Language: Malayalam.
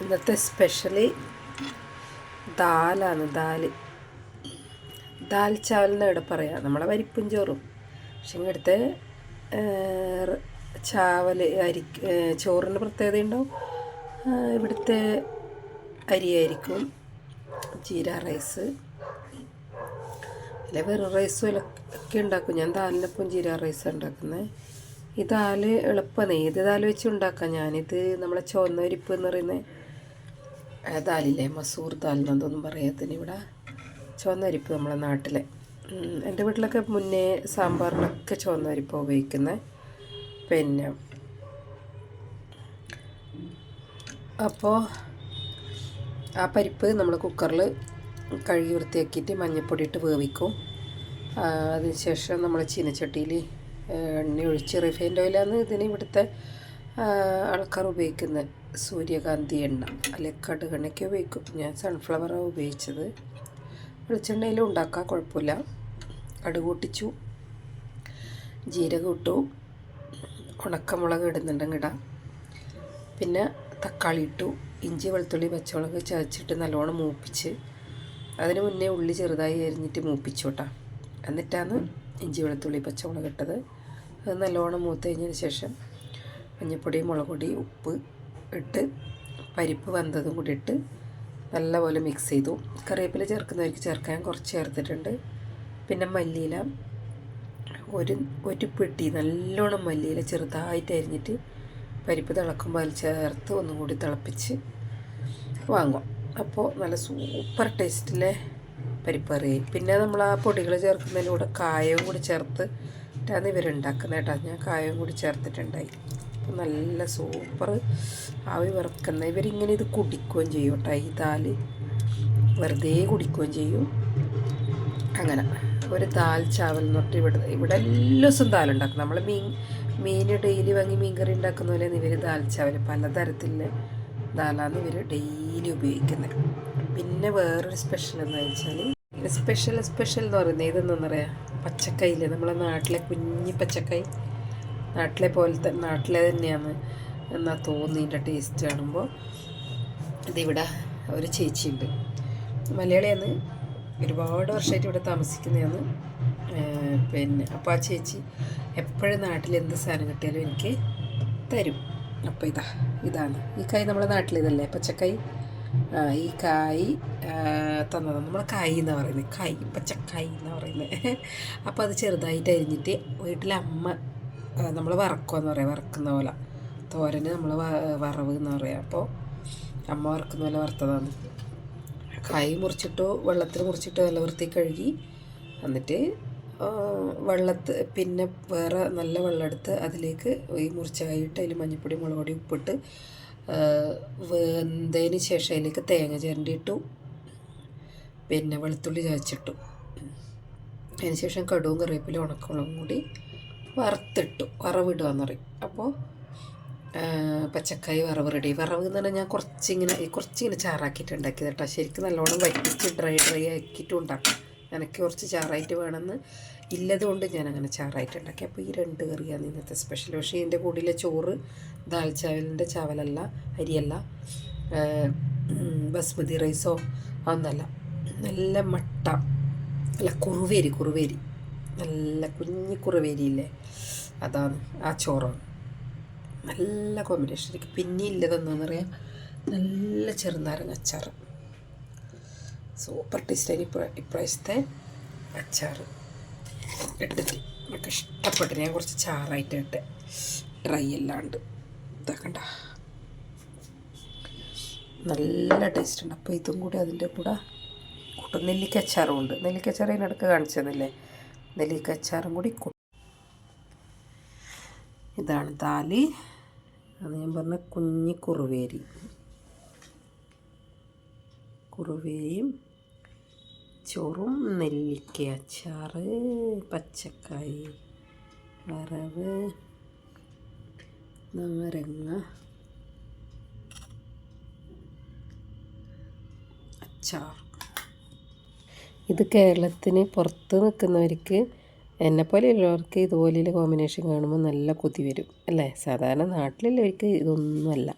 ഇന്നത്തെ സ്പെഷ്യലി ദാലാണ്. ദാൽ ചാവൽ ഇവിടെ പറയാം, നമ്മളെ പരിപ്പും ചോറും. പക്ഷെ ഇവിടുത്തെ ചാവൽ ചോറിന് പ്രത്യേകത ഉണ്ടാവും. ഇവിടുത്തെ അരിയായിരിക്കും ജീര റൈസ്, അല്ലെ വെറും റൈസും ഒക്കെ ഉണ്ടാക്കും. ഞാൻ ദാലിനൊപ്പം ജീര റൈസ് ഉണ്ടാക്കുന്നത്. ഈ ദാല് എളുപ്പമാണ്, ഏത് ദാല് വെച്ച് ഉണ്ടാക്കാം. ഞാനിത് നമ്മളെ ചുവന്ന പരിപ്പ് എന്ന് പറയുന്ന ദാലില്ലേ, മസൂർ ദാൽ എന്നൊന്നും പറയാത്തതിന് ഇവിടെ ചുവന്ന പരിപ്പ് നമ്മളെ നാട്ടിലെ. എൻ്റെ വീട്ടിലൊക്കെ മുന്നേ സാമ്പാറിനൊക്കെ ചുവന്ന പരിപ്പാണ് ഉപയോഗിക്കുന്നത്. പിന്നെ അപ്പോൾ ആ പരിപ്പ് നമ്മൾ കുക്കറിൽ കഴുകി വൃത്തിയാക്കിയിട്ട് മഞ്ഞൾപ്പൊടി ഇട്ട് വേവിക്കും. അതിനുശേഷം നമ്മൾ ചീനച്ചട്ടിയിൽ എണ്ണ ഒഴിച്ച്, റിഫൈൻഡ് ഓയിലാണ് ഇതിന് ഇവിടുത്തെ ആൾക്കാർ ഉപയോഗിക്കുന്നത്. സൂര്യകാന്തി എണ്ണ അല്ലെങ്കിൽ കടുകെണ്ണയ്ക്ക് ഉപയോഗിക്കും. ഞാൻ സൺഫ്ലവറാണ് ഉപയോഗിച്ചത്. വെളിച്ചെണ്ണയിലും ഉണ്ടാക്കാം, കുഴപ്പമില്ല. കടുക് പൊട്ടിച്ചു, ജീരകം ഇട്ടു, ഉണക്കമുളക് ഇടുന്നുണ്ടെങ്കിൽ ഇടാം. പിന്നെ തക്കാളി ഇട്ടു, ഇഞ്ചി വെളുത്തുള്ളി പച്ചമുളക് ചതച്ചിട്ട് നല്ലോണം മൂപ്പിച്ച്, അതിന് മുന്നേ ഉള്ളി ചെറുതായി അരിഞ്ഞിട്ട് മൂപ്പിച്ചു കേട്ടോ. എന്നിട്ടാണ് ഇഞ്ചി വെളുത്തുള്ളി പച്ചമുളക് ഇട്ടത്. അത് നല്ലോണം മൂത്ത് കഴിഞ്ഞതിന് ശേഷം മഞ്ഞൾപ്പൊടി, മുളക് പൊടി, ഉപ്പ് ഇട്ട് പരിപ്പ് വെന്തതും കൂടി ഇട്ട് നല്ലപോലെ മിക്സ് ചെയ്തു. കറിവേപ്പില ചേർക്കുന്നവർക്ക് ചേർക്കാൻ കുറച്ച് ചേർത്തിട്ടുണ്ട്. പിന്നെ മല്ലിയില ഒരു പെട്ടി നല്ലോണം മല്ലിയില ചെറുതായിട്ട് അരിഞ്ഞിട്ട് പരിപ്പ് തിളക്കുമ്പോൾ അതിൽ ചേർത്ത് ഒന്നും കൂടി തിളപ്പിച്ച് വാങ്ങും. അപ്പോൾ നല്ല സൂപ്പർ ടേസ്റ്റിലെ പരിപ്പ് കറി. പിന്നെ നമ്മൾ ആ പൊടികൾ ചേർക്കുന്നതിലൂടെ കായവും കൂടി ചേർത്തിട്ടാണ് ഇവരുണ്ടാക്കുന്നത് കേട്ടോ. ഞാൻ കായവും കൂടി ചേർത്തിട്ടുണ്ടായി. അപ്പോൾ നല്ല സൂപ്പർ ആവി വറക്കുന്ന. ഇവരിങ്ങനെ ഇത് കുടിക്കുകയും ചെയ്യും കേട്ടോ. ഈ ദാൽ വെറുതെ കുടിക്കുകയും ചെയ്യും. അങ്ങനെ ഒരു ദാൽ ചാവൽ എന്ന് പറഞ്ഞിട്ട് ഇവിടെ എല്ലാ ദിവസവും ദാലുണ്ടാക്കും. നമ്മൾ മീൻ ഡെയിലി വാങ്ങി മീൻ കറി ഉണ്ടാക്കുന്ന പോലെ ഇവർ ദാൽ ചാവൽ പലതരത്തിലുള്ള ദാലാണ് ഇവർ ഡെയിലി ഉപയോഗിക്കുന്നത്. പിന്നെ വേറൊരു സ്പെഷ്യൽ എന്ന് വെച്ചാൽ സ്പെഷ്യൽ എന്ന് പറയുന്നത് ഇതെന്നു പറയാം, പച്ചക്കായില്ലേ, നമ്മളെ നാട്ടിലെ കുഞ്ഞി പച്ചക്കായി, നാട്ടിലെ തന്നെയാണ് എന്നാ തോന്നിൻ്റെ ടേസ്റ്റ് കാണുമ്പോൾ. ഇതിവിടെ ഒരു ചേച്ചിയുണ്ട്, മലയാളിയാണ്, ഒരുപാട് വർഷമായിട്ട് ഇവിടെ താമസിക്കുന്നതാണ്. പിന്നെ അപ്പോൾ ആ ചേച്ചി എപ്പോഴും നാട്ടിൽ എന്ത് സാധനം കിട്ടിയാലും എനിക്ക് തരും. അപ്പോൾ ഇതാണ് ഈ കായ്, നമ്മുടെ നാട്ടിലിതല്ലേ പച്ചക്കായ്. ഈ കായ് തന്നതാണ്. നമ്മൾ കായ് എന്നാണ് പറയുന്നത്, കായ് പച്ചക്കായ് എന്നാണ് പറയുന്നത്. അപ്പോൾ അത് ചെറുതായിട്ട് അരിഞ്ഞിട്ട് വീട്ടിലെ അമ്മ നമ്മൾ വറക്കുമെന്ന് പറയാം, വറക്കുന്ന പോലെ. തോരന് നമ്മൾ വറവ് എന്ന് പറയാം. അപ്പോൾ അമ്മ വറക്കുന്ന പോലെ വറുത്തതാണ്. കായ് മുറിച്ചിട്ടു, വെള്ളത്തിൽ മുറിച്ചിട്ട് നല്ല വൃത്തി കഴുകി, എന്നിട്ട് പിന്നെ വേറെ നല്ല വെള്ളം എടുത്ത് അതിലേക്ക് ഈ മുറിച്ച കായിട്ട് അതിൽ മഞ്ഞൾപ്പൊടി, മുളക് പൊടി, ഉപ്പിട്ട് വെന്തതിന് ശേഷം അതിലേക്ക് തേങ്ങ ചിരണ്ടിയിട്ടു, പിന്നെ വെളുത്തുള്ളി ചതച്ചിട്ടു. അതിന് ശേഷം കടുവും കറിവേപ്പില ഉണക്കമുളകും കൂടി വറവിടുകയെന്ന് പറയും. അപ്പോൾ പച്ചക്കായ് വറവ് റെഡി. വറവ് എന്ന് പറഞ്ഞാൽ ഞാൻ കുറച്ചിങ്ങനെ ചാറാക്കിയിട്ട് ഉണ്ടാക്കിയത് കേട്ടോ. ശരിക്കും നല്ലോണം വറ്റിച്ച് ഡ്രൈ ആക്കിയിട്ടും ഉണ്ടാക്കാം. എനിക്ക് കുറച്ച് ചാറായിട്ട് വേണമെന്ന് ഇല്ലതുകൊണ്ട് ഞാനങ്ങനെ ചാറായിട്ട് ഉണ്ടാക്കി. അപ്പോൾ ഈ 2 കറിയാണ് ഇന്നത്തെ സ്പെഷ്യൽ. പക്ഷേ ഇതിൻ്റെ കൂടിയിലെ ചോറ് ദാൽ ചാവലിൻ്റെ ചാവലല്ല, അരിയല്ല, ബസ്മതി റൈസോ അതൊന്നല്ല, നല്ല മട്ട, നല്ല കുറുവേരി, നല്ല കുഞ്ഞി കുറുവേരിയില്ലേ, അതാണ് ആ ചോറാണ്. നല്ല കോമ്പിനേഷൻ. എനിക്ക് പിന്നെ ഇല്ലതെന്നു പറയാം, നല്ല ചെറുനാരങ്ങ അച്ചാർ, സൂപ്പർ ടേസ്റ്റായി. ഇപ്രാവശ്യത്തെ അച്ചാർ ഇട്ടിട്ട് എനിക്ക് ഇഷ്ടപ്പെട്ടു. ഞാൻ കുറച്ച് ചാറായിട്ട് ഇട്ട് ഡ്രൈ അല്ലാണ്ട് ഇതാക്കണ്ട, നല്ല ടേസ്റ്റ് ഉണ്ട്. അപ്പോൾ ഇതും കൂടി അതിൻ്റെ കൂടെ കൂട്ടും. നെല്ലിക്ക അച്ചാറും ഉണ്ട്. നെല്ലിക്ക അച്ചാർ അതിനിടയ്ക്ക് കാണിച്ചതല്ലേ, നെല്ലിക്ക അച്ചാറും കൂടി ഇതാണ് ദാല്. അത് ഞാൻ പറഞ്ഞ കുഞ്ഞി കുറുവേയും ചോറും, നെല്ലിക്ക അച്ചാർ, പച്ചക്കായ് വറവ്, നാരങ്ങ അച്ചാർ. ഇത് കേരളത്തിന് പുറത്ത് നിൽക്കുന്നവർക്ക് എന്നെപ്പോലെയുള്ളവർക്ക് ഇതുപോലെയുള്ള കോമ്പിനേഷൻ കാണുമ്പോൾ നല്ല കൊതി വരും അല്ലേ? സാധാരണ നാട്ടിലുള്ളവർക്ക് ഇതൊന്നുമല്ല.